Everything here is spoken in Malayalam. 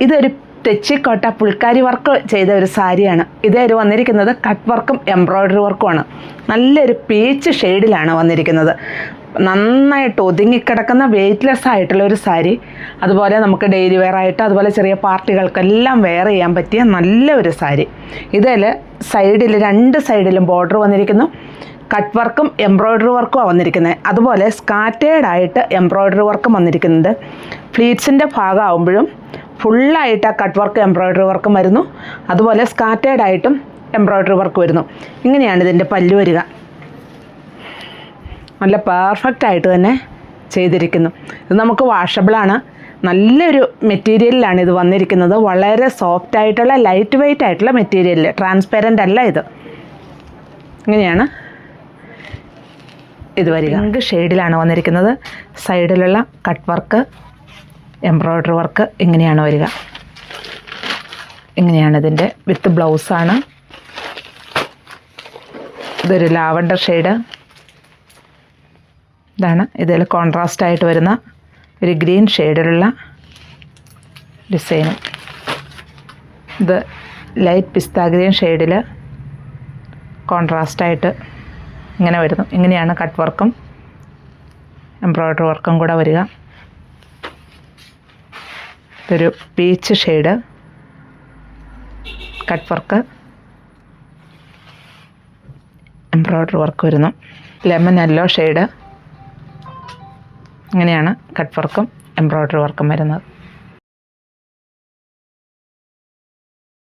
ഇതൊരു തെച്ചിക്കോട്ട പുൽക്കാരി വർക്ക് ചെയ്ത ഒരു സാരിയാണ്. ഇതൊരു വന്നിരിക്കുന്നത് കട്ട് വർക്കും എംബ്രോയ്ഡറി വർക്കുമാണ്. നല്ലൊരു പീച്ച് ഷെയ്ഡിലാണ് വന്നിരിക്കുന്നത്. നന്നായിട്ട് ഒതുങ്ങിക്കിടക്കുന്ന വെയ്റ്റ്ലെസ് ആയിട്ടുള്ള ഒരു സാരി. അതുപോലെ നമുക്ക് ഡെയിലി വെയർ ആയിട്ട് അതുപോലെ ചെറിയ പാർട്ടികൾക്കെല്ലാം വെയർ ചെയ്യാൻ പറ്റിയ നല്ല ഒരു സാരി. ഇതിൽ സൈഡിൽ 2 സൈഡിലും ബോർഡർ വന്നിരിക്കുന്നു. കട്ട് വർക്കും എംബ്രോയ്ഡറി വർക്കുമാണ് വന്നിരിക്കുന്നത്. അതുപോലെ സ്കാറ്റേർഡായിട്ട് എംബ്രോയ്ഡറി വർക്കും വന്നിരിക്കുന്നുണ്ട്. ഫ്ലീറ്റ്സിൻ്റെ ഭാഗമാകുമ്പോഴും ഫുള്ളായിട്ട് ആ കട്ട് വർക്ക് എംബ്രോയ്ഡറി വർക്കും വരുന്നു. അതുപോലെ സ്കാറ്റേർഡായിട്ടും എംബ്രോയ്ഡറി വർക്ക് വരുന്നു. ഇങ്ങനെയാണ് ഇതിൻ്റെ പല്ലു വരിക. നല്ല പെർഫെക്റ്റായിട്ട് തന്നെ ചെയ്തിരിക്കുന്നു. ഇത് നമുക്ക് വാഷബിളാണ്. നല്ലൊരു മെറ്റീരിയലിലാണ് ഇത് വന്നിരിക്കുന്നത്. വളരെ സോഫ്റ്റായിട്ടുള്ള ലൈറ്റ് വെയ്റ്റ് ആയിട്ടുള്ള മെറ്റീരിയൽ, ട്രാൻസ്പെറൻ്റ് അല്ല ഇത്. ഇങ്ങനെയാണ് ഇത് വരിക. പിങ്ക് ഷെയ്ഡിലാണ് വന്നിരിക്കുന്നത്. സൈഡിലുള്ള കട്ട് വർക്ക് എംബ്രോയ്ഡറി വർക്ക് ഇങ്ങനെയാണ് വരിക. ഇങ്ങനെയാണ് ഇതിൻ്റെ വിത്ത് ബ്ലൗസാണ്. ഇതൊരു ലാവണ്ടർ ഷെയ്ഡ്. ഇതാണ് ഇതിൽ കോൺട്രാസ്റ്റായിട്ട് വരുന്ന ഒരു ഗ്രീൻ ഷെയ്ഡിലുള്ള ഡിസൈനും. ഇത് ലൈറ്റ് പിസ്ത ഗ്രീൻ ഷെയ്ഡിൽ കോൺട്രാസ്റ്റായിട്ട് ഇങ്ങനെ വരുന്നു. ഇങ്ങനെയാണ് കട്ട് വർക്കും എംബ്രോയ്ഡറി വർക്കും കൂടെ വരിക. ഇതൊരു peach shade cut work embroidery work വരുന്നു. Lemon yellow shade. ഇങ്ങനെയാണ് കട്ട് വർക്കും എംബ്രോയ്ഡറി വർക്കും വരുന്നത്.